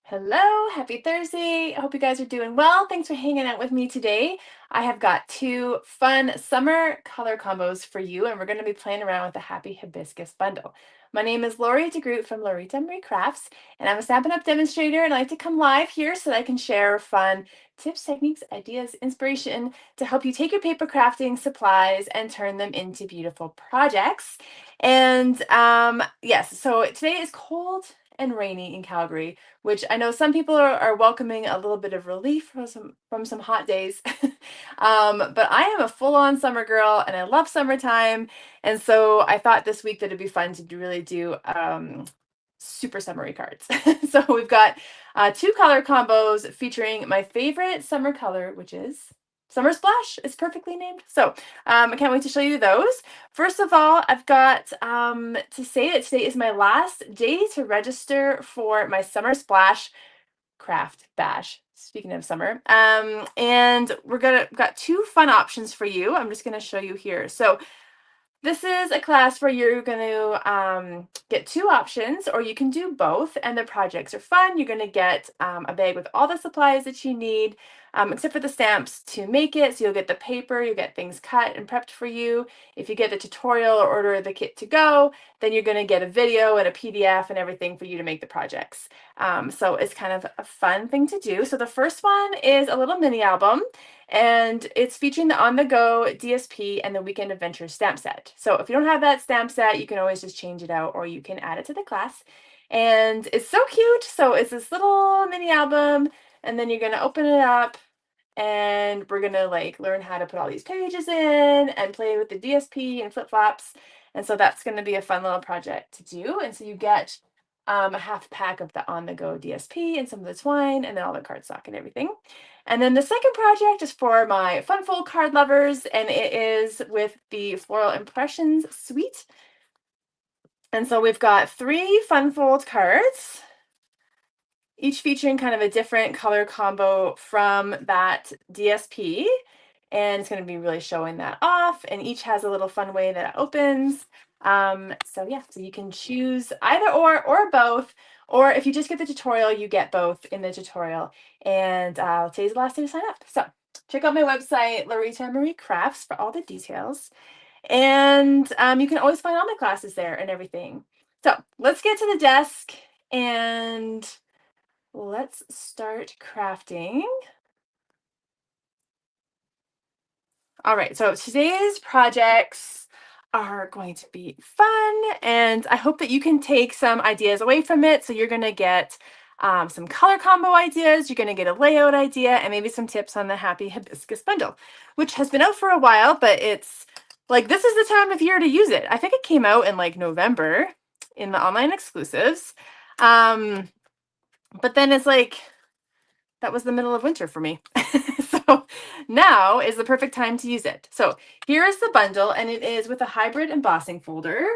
Hello, happy Thursday. I hope you guys are doing well. Thanks for hanging out with me today. I have got two fun summer color combos for you, and we're going to be playing around with the Happy Hibiscus Bundle. My name is Lori from Loritamarie Crafts, and I'm a Stampin' Up! Demonstrator, and I like to come live here so that I can share fun tips, techniques, ideas, inspiration to help you take your paper crafting supplies and turn them into beautiful projects. And yes, so today is cold and rainy in Calgary, which I know some people are welcoming a little bit of relief from some hot days. But I am a full-on summer girl and I love summertime. And so I thought this week that it'd be fun to really do super summery cards. So we've got two color combos featuring my favorite summer color, which is Summer Splash. It's perfectly named. So I can't wait to show you those. First of all, I've got to say that today is my last day to register for my Summer Splash craft bash. Speaking of summer, and got two fun options for you. I'm just gonna show you here. So this is a class where you're going to get two options, or you can do both, and the projects are fun. You're going to get a bag with all the supplies that you need, except for the stamps to make it. So you'll get the paper, you'll get things cut and prepped for you. If you get the tutorial or order the kit to go, then you're going to get a video and a PDF and everything for you to make the projects. So it's kind of a fun thing to do. So the first one is a little mini album, and it's featuring the on-the-go DSP and the Weekend Adventure stamp set. So if you don't have that stamp set, you can always just change it out, or you can add it to the class. And it's so cute. So it's this little mini album, and then you're going to open it up, and we're going to like learn how to put all these pages in and play with the DSP and flip-flops. And so that's going to be a fun little project to do. And so you get a half pack of the on-the-go DSP and some of the twine and then all the cardstock and everything. And then the second project is for my Fun Fold card lovers, and it is with the Floral Impressions suite. And so we've got 3 Fun Fold cards, each featuring kind of a different color combo from that DSP. And it's going to be really showing that off, and each has a little fun way that it opens. So yeah, so you can choose either or both, or if you just get the tutorial, you get both in the tutorial. And today's the last day to sign up. So check out my website, Loritamarie Crafts, for all the details. And you can always find all my classes there and everything. So let's get to the desk and let's start crafting. All right, so today's projects are going to be fun, and I hope that you can take some ideas away from it. So you're going to get some color combo ideas, you're going to get a layout idea, and maybe some tips on the Happy Hibiscus Bundle, which has been out for a while, but it's like this is the time of year to use it. I think it came out in like November in the online exclusives, but then it's like that was the middle of winter for me. So now is the perfect time to use it. So here is the bundle, and it is with a hybrid embossing folder.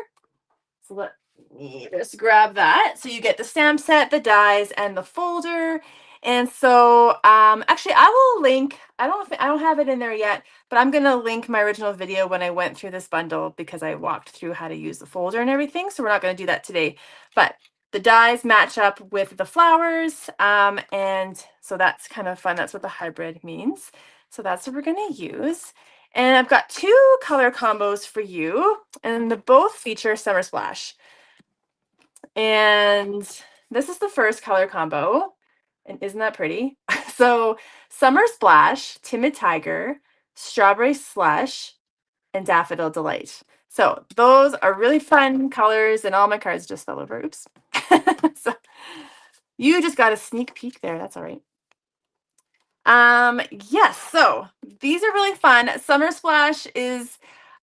So let me just grab that. So you get the stamp set, the dies, and the folder. And so actually I will link, I don't have it in there yet, but I'm going to link my original video when I went through this bundle, because I walked through how to use the folder and everything. So we're not going to do that today, but the dies match up with the flowers, and so that's kind of fun. That's what the hybrid means. So that's what we're going to use. And I've got 2 color combos for you, and they both feature Summer Splash. And this is the first color combo, and isn't that pretty? So Summer Splash, Timid Tiger, Strawberry Slush, and Daffodil Delight. So those are really fun colors, and all my cards just fell over. Oops. So you just got a sneak peek there. That's all right. Yes, so these are really fun. Summer Splash is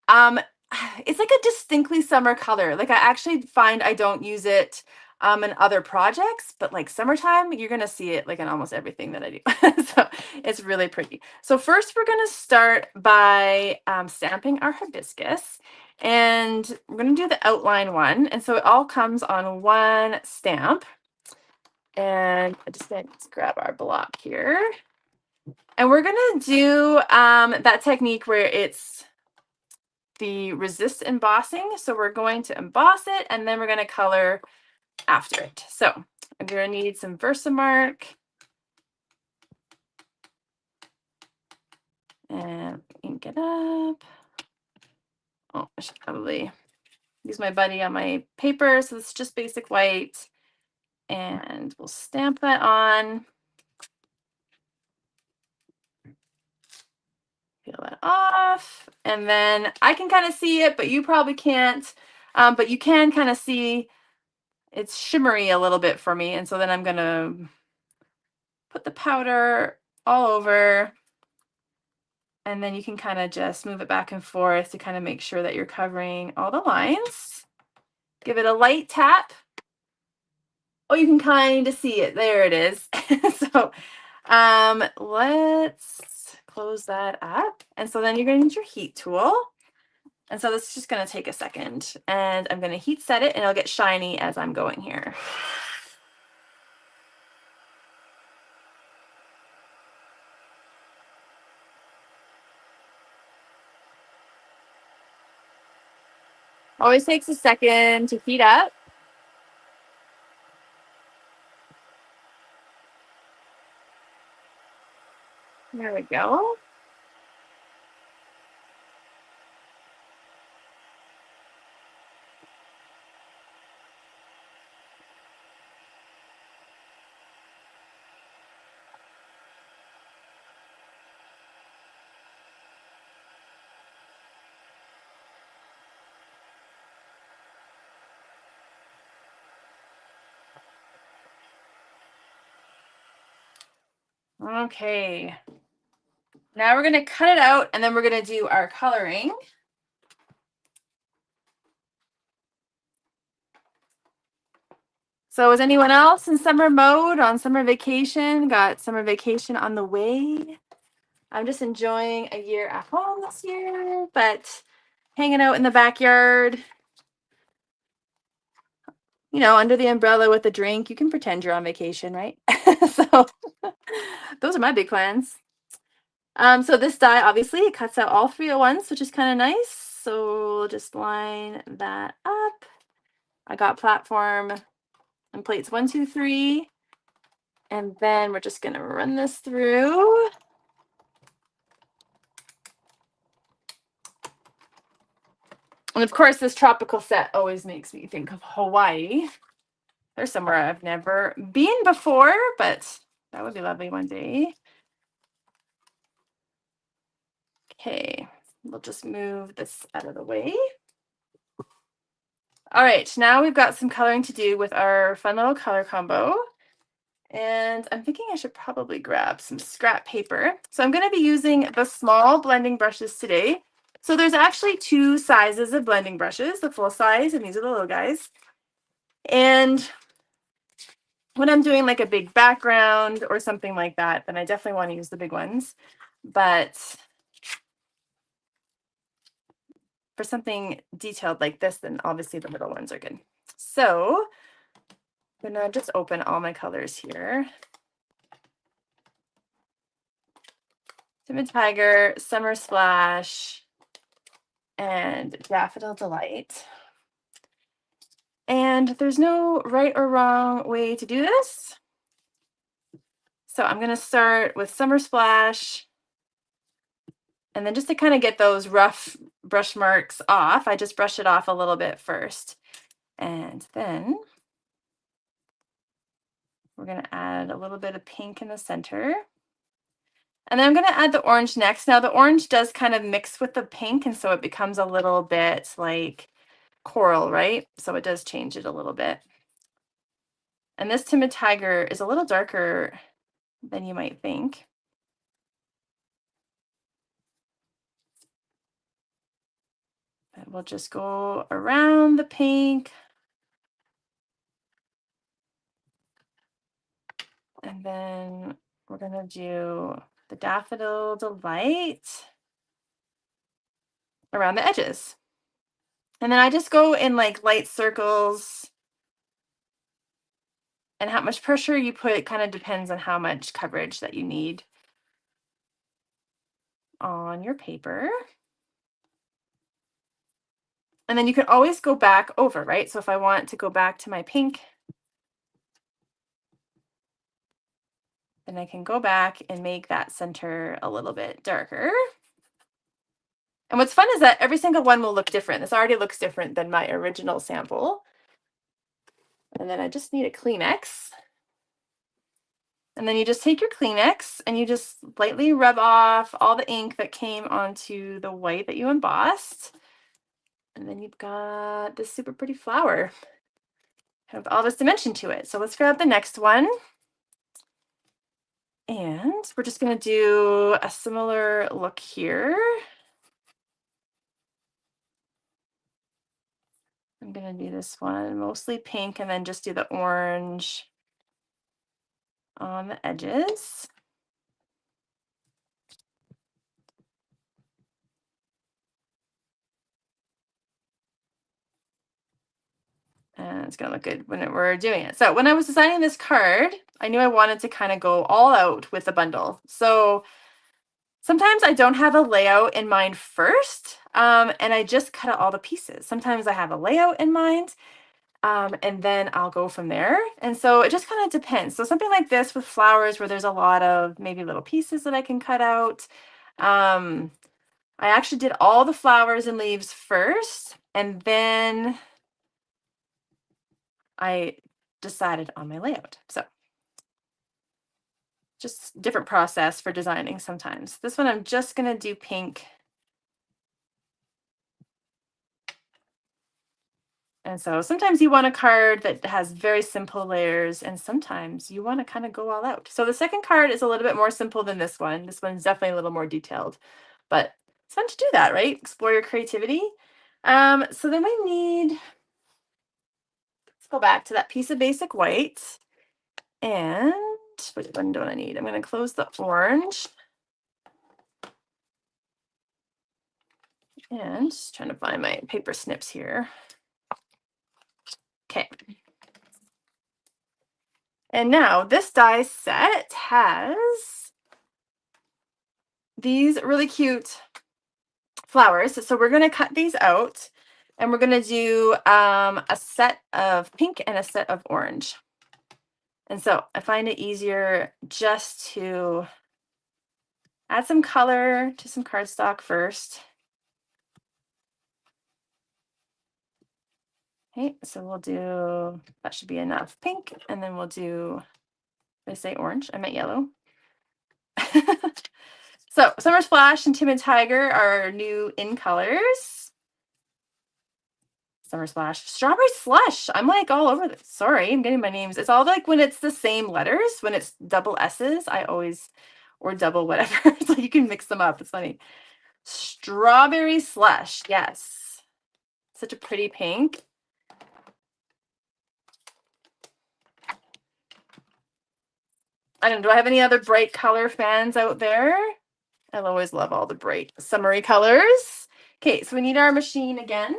it's like a distinctly summer color. Like I actually find I don't use it in other projects, but like summertime, you're gonna see it like in almost everything that I do. So it's really pretty. So first we're gonna start by stamping our hibiscus, and we're gonna do the outline one. And so it all comes on one stamp. And I just let's grab our block here. And we're gonna do that technique where it's the resist embossing. So we're going to emboss it, and then we're going to color after it. So I'm going to need some Versamark. And ink it up. Oh, I should probably use my buddy on my paper. So this is just basic white. And we'll stamp that on. Peel that off. And then I can kind of see it, but you probably can't. But you can kind of see it's shimmery a little bit for me. And so then I'm going to put the powder all over. And then you can kind of just move it back and forth to kind of make sure that you're covering all the lines. Give it a light tap. Oh, you can kind of see it. There it is. So let's close that up. And so then you're going to need your heat tool. And so this is just going to take a second. And I'm going to heat set it, and it'll get shiny as I'm going here. Always takes a second to heat up. There we go. Okay. Now we're going to cut it out, and then we're going to do our coloring. So is anyone else in summer mode, on summer vacation? Got summer vacation on the way? I'm just enjoying a year at home this year, but hanging out in the backyard, you know, under the umbrella with a drink. You can pretend you're on vacation, right? So those are my big plans. So this die, obviously, it cuts out all three at once, which is kind of nice. So we'll just line that up. I got platform and plates 1, 2, 3. And then we're just going to run this through. And of course, this tropical set always makes me think of Hawaii. There's somewhere I've never been before, but that would be lovely one day. Okay, we'll just move this out of the way. All right, now we've got some coloring to do with our fun little color combo. And I'm thinking I should probably grab some scrap paper. So I'm going to be using the small blending brushes today. So there's actually 2 sizes of blending brushes, the full size, and these are the little guys. And when I'm doing like a big background or something like that, then I definitely want to use the big ones. But for something detailed like this, then obviously the little ones are good. So I'm gonna just open all my colors here. Timid Tiger, Summer Splash, and Daffodil Delight. And there's no right or wrong way to do this. So I'm going to start with Summer Splash. And then just to kind of get those rough brush marks off, I just brush it off a little bit first. And then we're going to add a little bit of pink in the center. And then I'm going to add the orange next. Now the orange does kind of mix with the pink, and so it becomes a little bit like coral, right? So it does change it a little bit. And this Timid Tiger is a little darker than you might think. But we'll just go around the pink. And then we're going to do the Daffodil Delight around the edges. And then I just go in like light circles. And how much pressure you put kind of depends on how much coverage that you need on your paper. And then you can always go back over, right? So if I want to go back to my pink, then I can go back and make that center a little bit darker. And what's fun is that every single one will look different. This already looks different than my original sample. And then I just need a Kleenex. And then you just take your Kleenex and you just lightly rub off all the ink that came onto the white that you embossed. And then you've got this super pretty flower. Have all this dimension to it. So let's grab the next one. And we're just going to do a similar look here. I'm going to do this one mostly pink and then just do the orange on the edges. And it's going to look good when we're doing it. So when I was designing this card, I knew I wanted to kind of go all out with the bundle. So sometimes I don't have a layout in mind first, and I just cut out all the pieces. Sometimes I have a layout in mind, and then I'll go from there. And so it just kind of depends. So something like this with flowers where there's a lot of maybe little pieces that I can cut out. I actually did all the flowers and leaves first, and then I decided on my layout. So just different process for designing sometimes. This one I'm just going to do pink. And so sometimes you want a card that has very simple layers, and sometimes you want to kind of go all out. So the second card is a little bit more simple than this one. This one's definitely a little more detailed, but it's fun to do that, right? Explore your creativity. So then we need, let's go back to that piece of basic white. And which one do I need? I'm going to close the orange. And just trying to find my paper snips here. Okay. And now this die set has these really cute flowers. So we're going to cut these out and we're going to do a set of pink and a set of orange. And so I find it easier just to add some color to some cardstock first. Okay, so we'll do, that should be enough pink, and then we'll do, did I say orange? I meant yellow. So Summer Splash and Timid Tiger are new in colors. Summer Splash, Strawberry Slush. I'm like all over this. Sorry, I'm getting my names. It's all like when it's the same letters, when it's double S's, I always, or double whatever. So you can mix them up. It's funny. Strawberry Slush. Yes. Such a pretty pink. I don't know. Do I have any other bright color fans out there? I'll always love all the bright summery colors. Okay, so we need our machine again.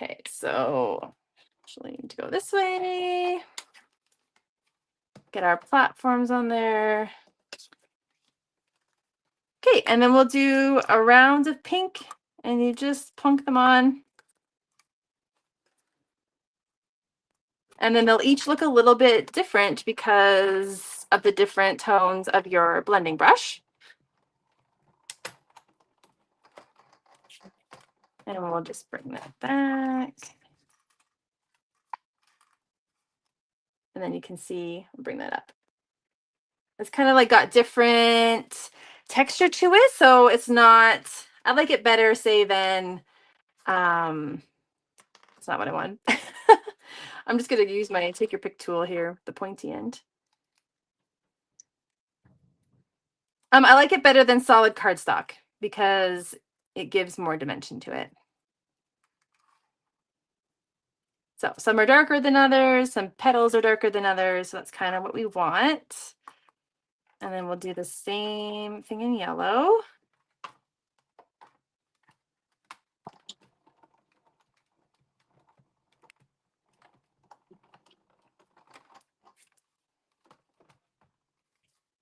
Okay, so actually need to go this way. Get our platforms on there. Okay, and then we'll do a round of pink and you just plunk them on. And then they'll each look a little bit different because of the different tones of your blending brush. And we'll just bring that back. And then you can see, I'll bring that up. It's kind of like got different texture to it. So it's not, I like it better, say, than, it's not what I want. I'm just going to use my take your pick tool here, the pointy end. I like it better than solid cardstock because it gives more dimension to it. So some are darker than others, some petals are darker than others. So that's kind of what we want. And then we'll do the same thing in yellow.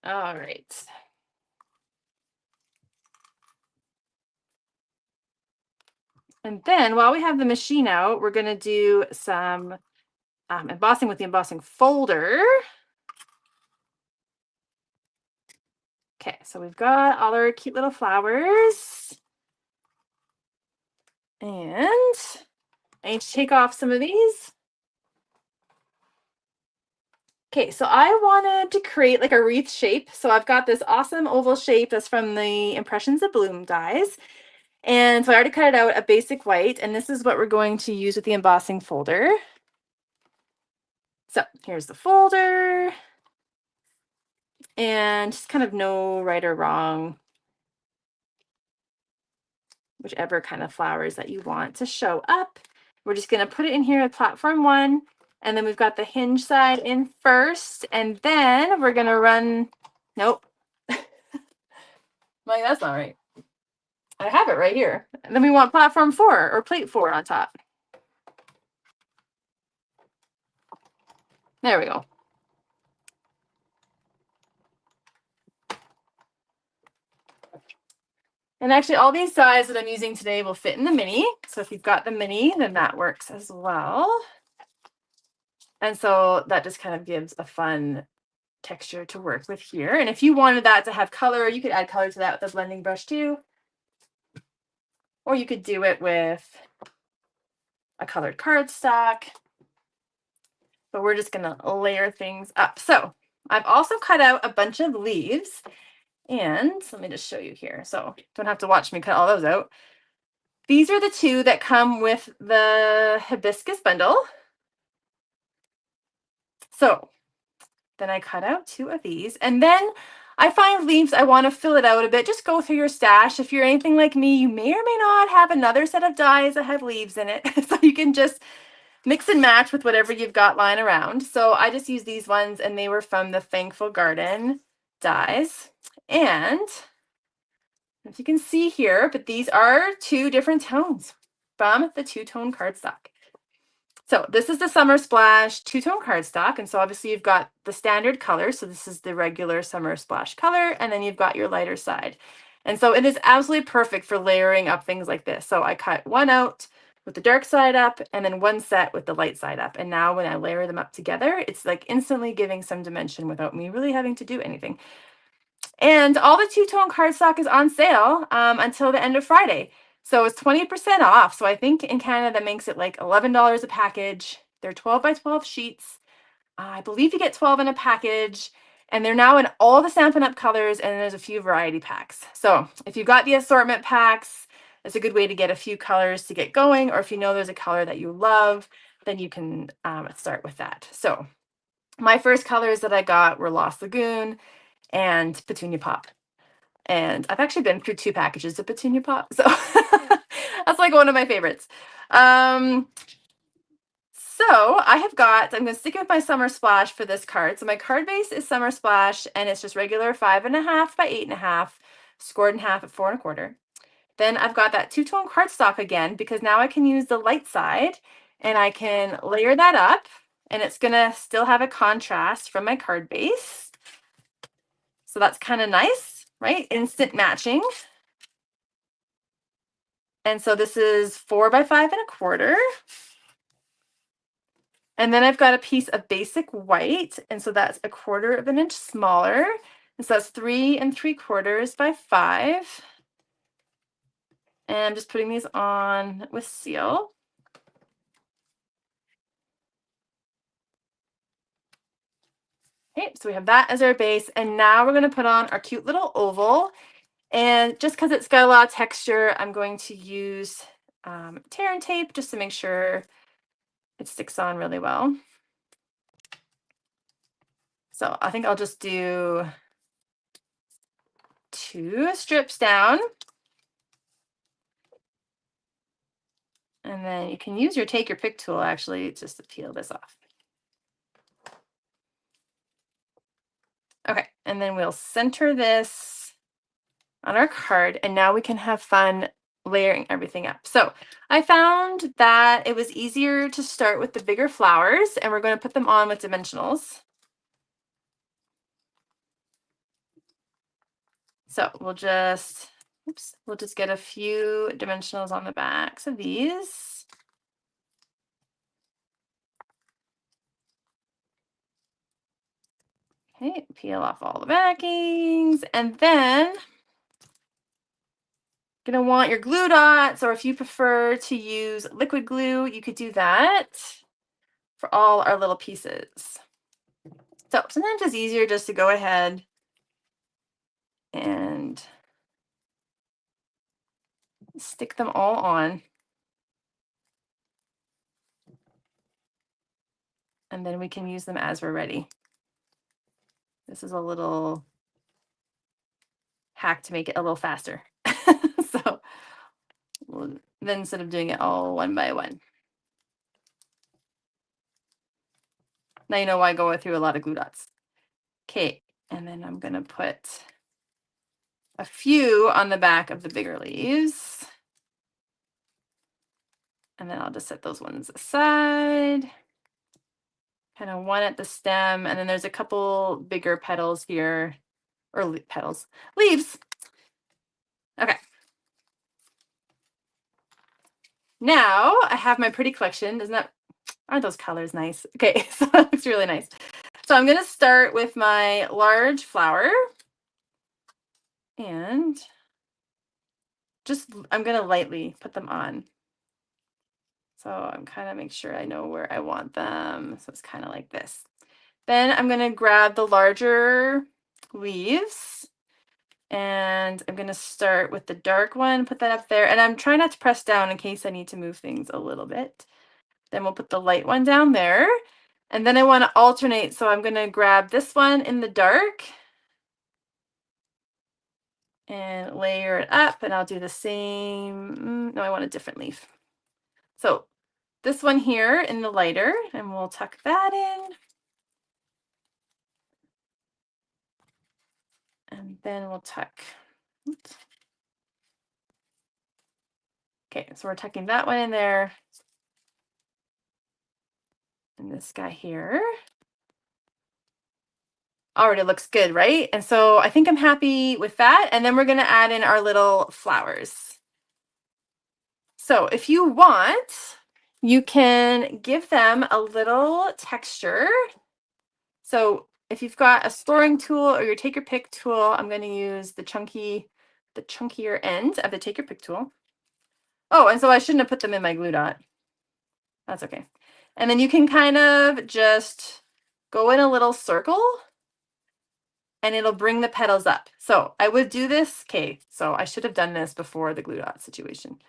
All right. And then while we have the machine out, we're going to do some embossing with the embossing folder. Okay, so we've got all our cute little flowers. And I need to take off some of these. Okay, so I wanted to create like a wreath shape. So I've got this awesome oval shape that's from the Impressions of Bloom dies. And so I already cut it out a basic white, and this is what we're going to use with the embossing folder. So here's the folder, and just kind of no right or wrong, whichever kind of flowers that you want to show up. We're just going to put it in here at platform 1, and then we've got the hinge side in first, and then we're going to run, nope, like that's not right. I have it right here. And then we want platform 4 or plate 4 on top. There we go. And actually all these sides that I'm using today will fit in the mini. So if you've got the mini, then that works as well. And so that just kind of gives a fun texture to work with here. And if you wanted that to have color, you could add color to that with a blending brush too. Or you could do it with a colored cardstock. But we're just gonna layer things up. So I've also cut out a bunch of leaves. And let me just show you here. So don't have to watch me cut all those out. These are the 2 that come with the hibiscus bundle. So then I cut out 2 of these, and then I find leaves, I want to fill it out a bit. Just go through your stash. If you're anything like me, you may or may not have another set of dies that have leaves in it. So you can just mix and match with whatever you've got lying around. So I just used these ones, and they were from the Thankful Garden dies. And if you can see here, but these are 2 different tones from the 2-tone cardstock. So this is the Summer Splash 2-tone cardstock. And so obviously you've got the standard color. So this is the regular Summer Splash color. And then you've got your lighter side. And so it is absolutely perfect for layering up things like this. So I cut one out with the dark side up and then one set with the light side up. And now when I layer them up together, it's like instantly giving some dimension without me really having to do anything. And all the 2-tone cardstock is on sale until the end of Friday. So it's 20% off. So I think in Canada that makes it like $11 a package. They're 12 by 12 sheets. I believe you get 12 in a package. And they're now in all the Stampin' Up colors, and there's a few variety packs. So if you've got the assortment packs, it's a good way to get a few colors to get going. Or if you know there's a color that you love, then you can start with that. So my first colors that I got were Lost Lagoon and Petunia Pop. And I've actually been through 2 packages of Petunia Pop, so that's like one of my favorites. So I'm going to stick with my Summer Splash for this card. So my card base is Summer Splash, and it's just regular 5.5 by 8.5, scored in half at 4.25. Then I've got that 2-tone cardstock again, because now I can use the light side, and I can layer that up, and it's going to still have a contrast from my card base. So that's kind of nice, right? Instant matching. And so this is 4 by 5.25. And then I've got a piece of basic white. And so that's 1/4 inch smaller. And so that's 3 3/4 by 5. And I'm just putting these on with seal. Okay, so we have that as our base. And now we're going to put on our cute little oval. And just because it's got a lot of texture, I'm going to use tear and tape just to make sure it sticks on really well. So I think I'll just do 2 strips down. And then you can use your take your pick tool actually just to peel this off. Okay, and then we'll center this on our card, and now we can have fun layering everything up. So I found that it was easier to start with the bigger flowers, and we're going to put them on with dimensionals. So we'll just get a few dimensionals on the backs of these. Okay, peel off all the backings, and then gonna want your glue dots, or if you prefer to use liquid glue, you could do that for all our little pieces. So sometimes it's easier just to go ahead and stick them all on. And then we can use them as we're ready. This is a little hack to make it a little faster. So then instead of doing it all one by one. Now you know why I go through a lot of glue dots. Okay, and then I'm gonna put a few on the back of the bigger leaves. And then I'll just set those ones aside. Kind of one at the stem, and then there's a couple bigger petals here, or leaves. Okay. Now I have my pretty collection. Aren't those colors nice? Okay, so that looks really nice. So I'm gonna start with my large flower, and I'm gonna lightly put them on. So I'm kind of make sure I know where I want them. So it's kind of like this. Then I'm gonna grab the larger leaves, and I'm gonna start with the dark one, put that up there, and I'm trying not to press down in case I need to move things a little bit. Then we'll put the light one down there, and then I want to alternate, so I'm gonna grab this one in the dark and layer it up, and I'll do the same. No, I want a different leaf. So this one here in the lighter, and we'll tuck that in. And then we'll tuck. Oops. Okay, so we're tucking that one in there. And this guy here. Already looks good, right? And so I think I'm happy with that. And then we're going to add in our little flowers. So if you want, you can give them a little texture. So if you've got a storing tool or your take your pick tool, I'm going to use the chunkier end of the take your pick tool. Oh, and so I shouldn't have put them in my glue dot. That's okay. And then you can kind of just go in a little circle, and it'll bring the petals up. So I would do this. Okay, so I should have done this before the glue dot situation.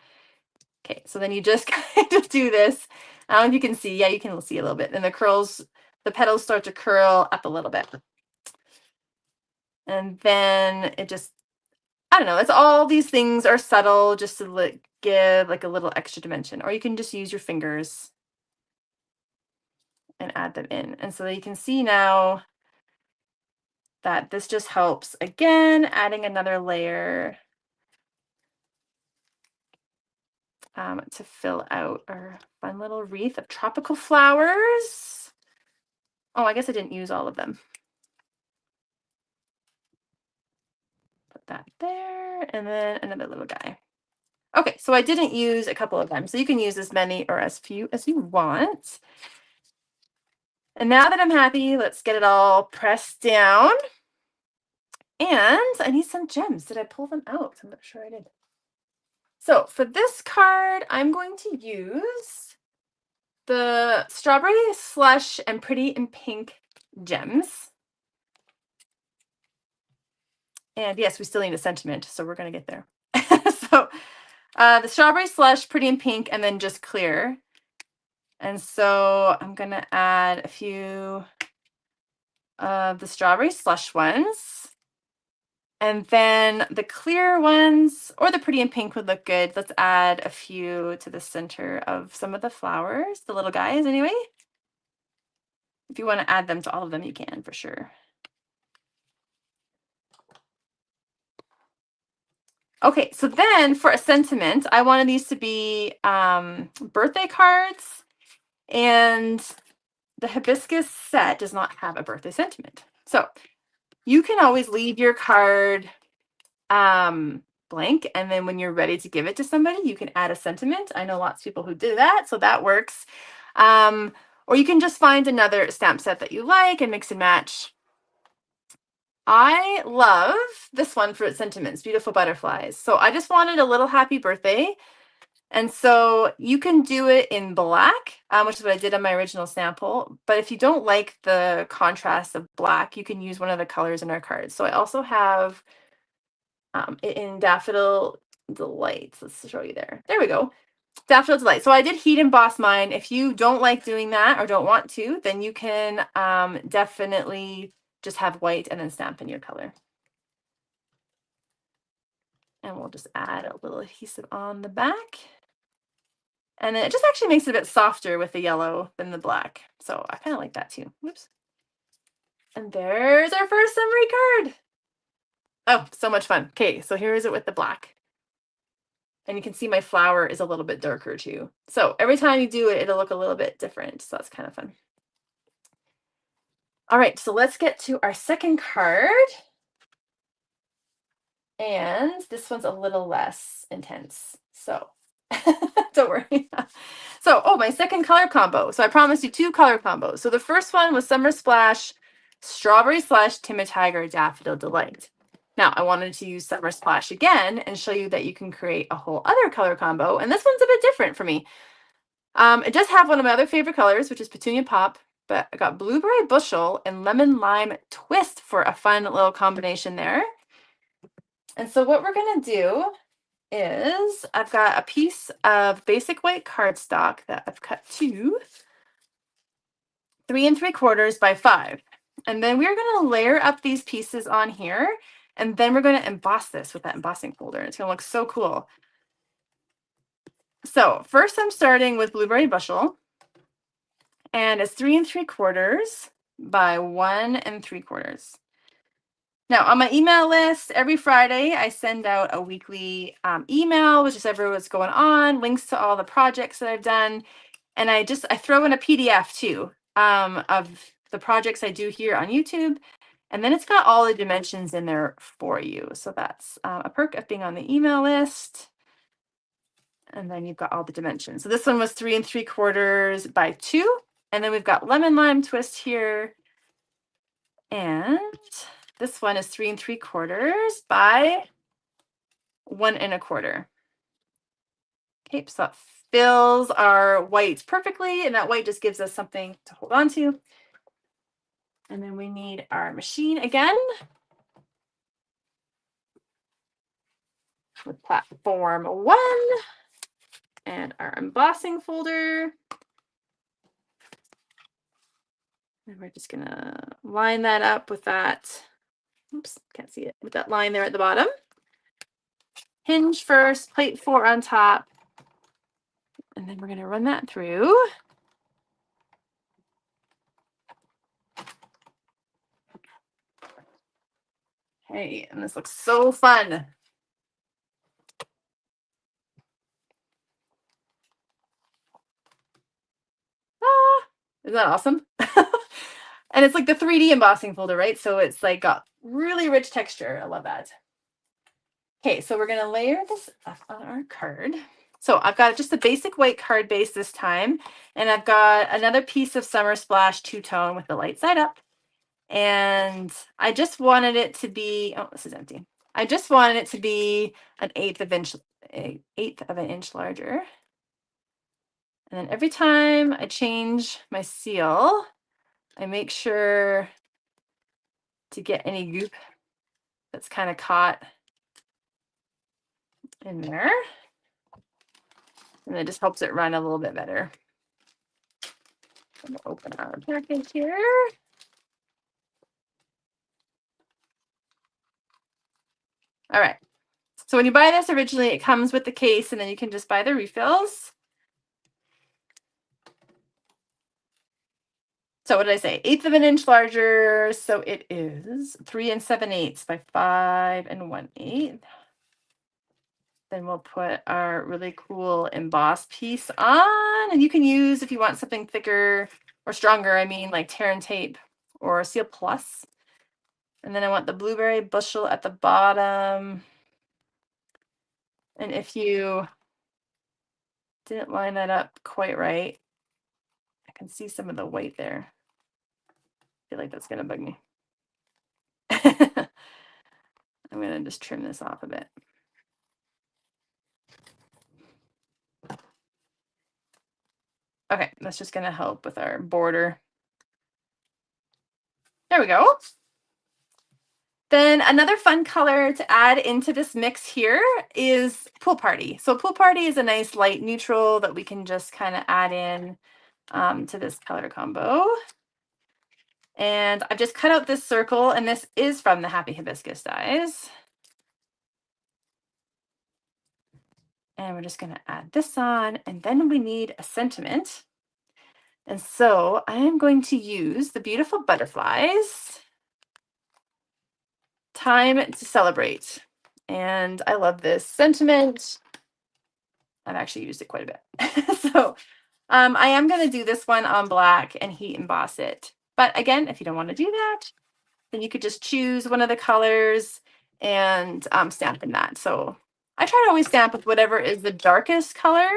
Okay, so then you just kind of do this. I don't know if you can see. Yeah, you can see a little bit. And the petals start to curl up a little bit. And then it just, I don't know, it's all these things are subtle just to give like a little extra dimension. Or you can just use your fingers and add them in. And so you can see now that this just helps, again, adding another layer to fill out our fun little wreath of tropical flowers. Oh, I guess I didn't use all of them. Put that there, and then another little guy. Okay, so I didn't use a couple of them, so you can use as many or as few as you want. And now that I'm happy, let's get it all pressed down. And I need some gems. Did I pull them out? I'm not sure I did. So for this card, I'm going to use the Strawberry Slush and Pretty in Pink gems. And yes, we still need a sentiment, so we're going to get there. So the Strawberry Slush, Pretty in Pink, and then just clear. And so I'm going to add a few of the Strawberry Slush ones. And then the clear ones, or the Pretty in Pink would look good. Let's add a few to the center of some of the flowers, the little guys anyway. If you want to add them to all of them, you can for sure. Okay, so then for a sentiment, I wanted these to be birthday cards, and the hibiscus set does not have a birthday sentiment. So you can always leave your card blank, and then when you're ready to give it to somebody, you can add a sentiment. I know lots of people who do that, so that works. Or you can just find another stamp set that you like and mix and match. I love this one for its sentiments, beautiful butterflies. So I just wanted a little happy birthday. And so you can do it in black, which is what I did on my original sample. But if you don't like the contrast of black, you can use one of the colors in our cards. So I also have it in Daffodil Delights. Let's show you there. There we go. Daffodil Delight. So I did heat emboss mine. If you don't like doing that or don't want to, then you can definitely just have white and then stamp in your color. And we'll just add a little adhesive on the back. And then it just actually makes it a bit softer with the yellow than the black. So I kind of like that too. Whoops. And there's our first summary card. Oh, so much fun. Okay, so here is it with the black. And you can see my flower is a little bit darker too. So every time you do it, it'll look a little bit different. So that's kind of fun. All right, so let's get to our second card. And this one's a little less intense. So don't worry. So, oh, my second color combo. So I promised you 2 color combos. So the first one was Summer Splash, Strawberry Slash, Timid Tiger, Daffodil Delight. Now, I wanted to use Summer Splash again and show you that you can create a whole other color combo. And this one's a bit different for me. It does have one of my other favorite colors, which is Petunia Pop, but I got Blueberry Bushel and Lemon Lime Twist for a fun little combination there. And so what we're going to do is I've got a piece of basic white cardstock that I've cut to 3 3/4 by 5. And then we're going to layer up these pieces on here. And then we're going to emboss this with that embossing folder. It's going to look so cool. So first I'm starting with Blueberry Bushel. And it's 3 3/4 by 1 3/4. Now, on my email list, every Friday, I send out a weekly email with just everything what's going on, links to all the projects that I've done. And I throw in a PDF too of the projects I do here on YouTube. And then it's got all the dimensions in there for you. So that's a perk of being on the email list. And then you've got all the dimensions. So this one was 3 3/4 by 2. And then we've got Lemon Lime Twist here. And this one is 3 3/4 by 1 1/4. Okay, so that fills our white perfectly, and that white just gives us something to hold on to. And then we need our machine again with platform 1 and our embossing folder. And we're just gonna line that up with that. Oops, can't see it. With that line there at the bottom. Hinge first, plate 4 on top. And then we're gonna run that through. Hey, and this looks so fun. Ah, isn't that awesome? And it's like the 3D embossing folder, right? So it's like got really rich texture. I love that. Okay, so we're gonna layer this up on our card. So I've got just a basic white card base this time, and I've got another piece of Summer Splash two-tone with the light side up. And I just wanted it to be, oh, this is empty. I just wanted it to be an eighth of an inch larger. And then every time I change my seal, I make sure to get any goop that's kind of caught in there. And it just helps it run a little bit better. I'm gonna open our package here. All right. So when you buy this originally, it comes with the case, and then you can just buy the refills. So what did I say? Eighth of an inch larger. So it is 3 7/8 by 5 1/8. Then we'll put our really cool emboss piece on, and you can use, if you want something thicker or stronger, I mean like tear and tape or Seal Plus. And then I want the Blueberry Bushel at the bottom. And if you didn't line that up quite right, I can see some of the white there. I feel like that's gonna bug me. I'm gonna just trim this off a bit. Okay, that's just gonna help with our border. There we go. Then another fun color to add into this mix here is Pool Party. So Pool Party is a nice light neutral that we can just kind of add in to this color combo. And I've just cut out this circle, and this is from the Happy Hibiscus dies. And we're just going to add this on, and then we need a sentiment. And so I am going to use the beautiful butterflies. Time to celebrate. And I love this sentiment. I've actually used it quite a bit. So I am going to do this one on black and heat emboss it. But again, if you don't want to do that, then you could just choose one of the colors and stamp in that. So I try to always stamp with whatever is the darkest color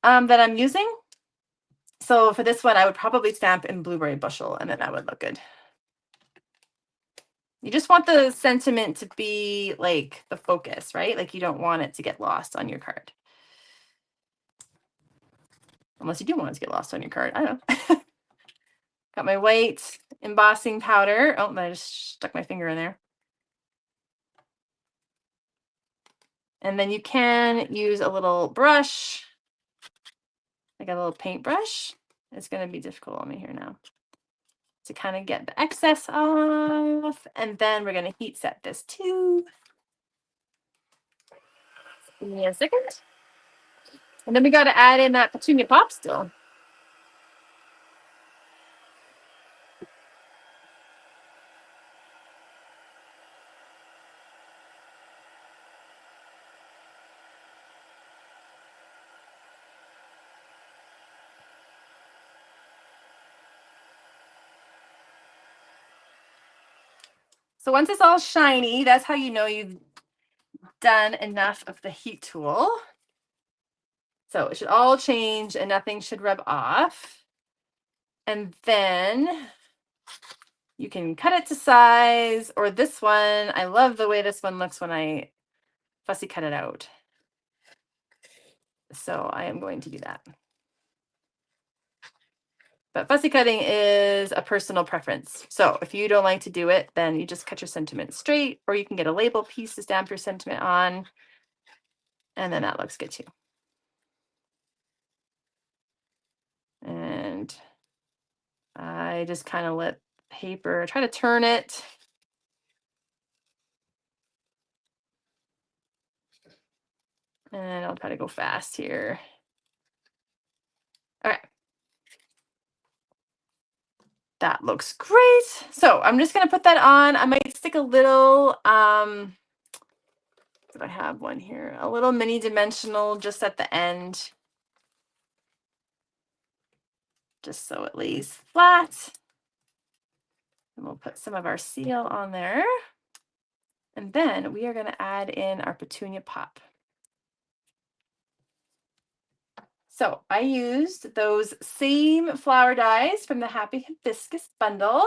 that I'm using. So for this one, I would probably stamp in Blueberry Bushel, and then that would look good. You just want the sentiment to be like the focus, right? Like you don't want it to get lost on your card. Unless you do want it to get lost on your card. I don't know. Got my white embossing powder. Oh, I just stuck my finger in there. And then you can use a little brush, like a little paintbrush. It's going to be difficult on me here now to kind of get the excess off. And then we're going to heat set this too. Give me a second. And then we got to add in that petunia pop still. So once it's all shiny, that's how you know you've done enough of the heat tool. So it should all change and nothing should rub off. And then you can cut it to size, or this one. I love the way this one looks when I fussy cut it out. So I am going to do that. But fussy cutting is a personal preference. So if you don't like to do it, then you just cut your sentiment straight, or you can get a label piece to stamp your sentiment on. And then that looks good too. And I just kind of let paper, try to turn it. And I'll try to go fast here. All right. That looks great. So I'm just going to put that on. I might stick a little, I have one here, a little mini dimensional just at the end, just so it lays flat. And we'll put some of our seal on there. And then we are going to add in our petunia pop. So I used those same flower dies from the Happy Hibiscus Bundle.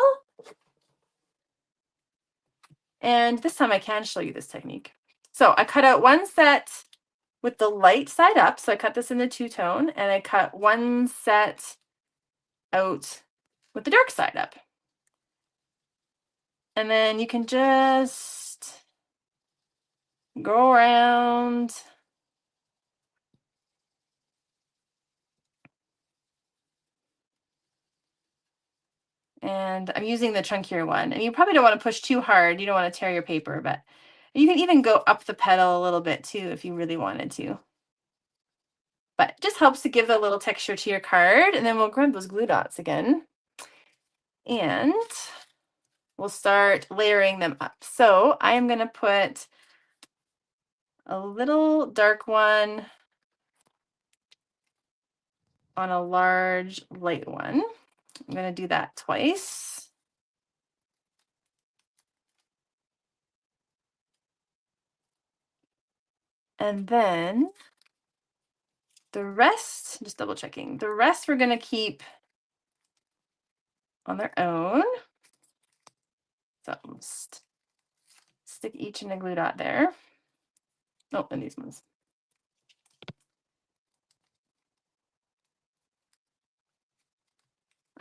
And this time I can show you this technique. So I cut out one set with the light side up. So I cut this in the two-tone, and I cut one set out with the dark side up. And then you can just go around. And I'm using the chunkier one. And you probably don't want to push too hard. You don't want to tear your paper, but you can even go up the petal a little bit too if you really wanted to. But it just helps to give a little texture to your card. And then we'll grab those glue dots again. And we'll start layering them up. So I am going to put a little dark one on a large light one. I'm going to do that twice. And then the rest, just double checking, the rest we're going to keep on their own. So stick each in a glue dot there. Oh, and these ones.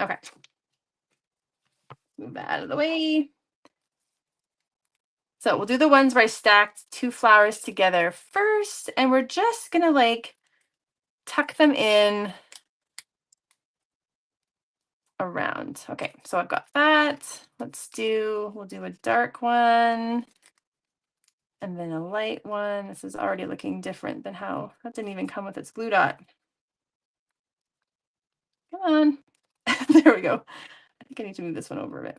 Okay. Move that out of the way. So we'll do the ones where I stacked 2 flowers together first, and we're just gonna like tuck them in around. Okay, so I've got that. We'll do a dark one and then a light one. This is already looking different than how, that didn't even come with its glue dot. Come on. There we go. I think I need to move this one over a bit.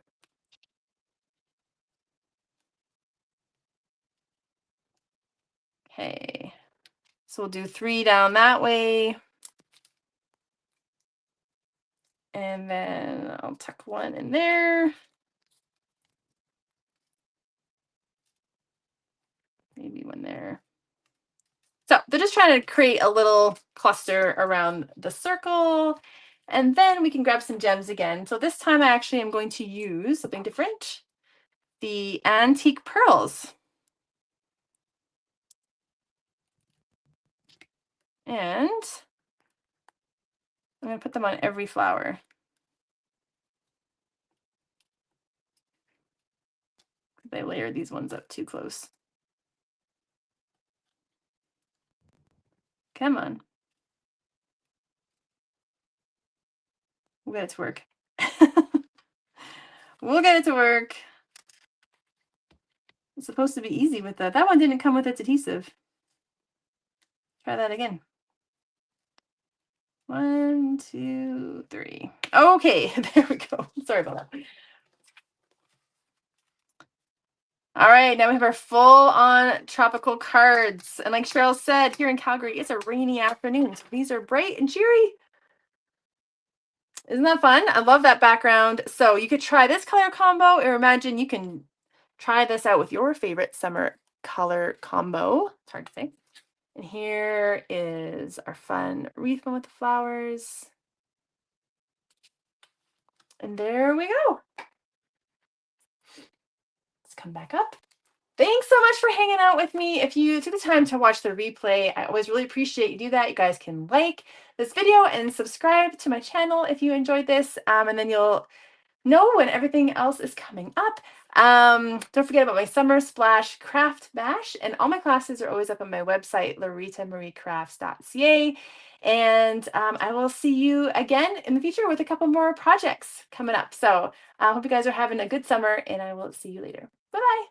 Okay, so we'll do 3 down that way. And then I'll tuck one in there. Maybe one there. So they're just trying to create a little cluster around the circle. And then we can grab some gems again. So this time I actually am going to use something different. The antique pearls. And I'm going to put them on every flower. I layered these ones up too close. Come on. We'll get it to work. We'll get it to work. It's supposed to be easy with that. That one didn't come with its adhesive. Try that again. 1, 2, 3. Okay, there we go. Sorry about that. All right, now we have our full-on tropical cards. And like Cheryl said, here in Calgary, it's a rainy afternoon. So these are bright and cheery. Isn't that fun? I love that background. So you could try this color combo, or imagine you can try this out with your favorite summer color combo. It's hard to say. And here is our fun wreath one with the flowers. And there we go. Let's come back up. Thanks so much for hanging out with me. If you took the time to watch the replay, I always really appreciate you do that. You guys can like this video and subscribe to my channel if you enjoyed this, and then you'll know when everything else is coming up. Don't forget about my Summer Splash Craft Bash, and all my classes are always up on my website, loritamariecrafts.ca. And I will see you again in the future with a couple more projects coming up. So I hope you guys are having a good summer, and I will see you later. Bye-bye.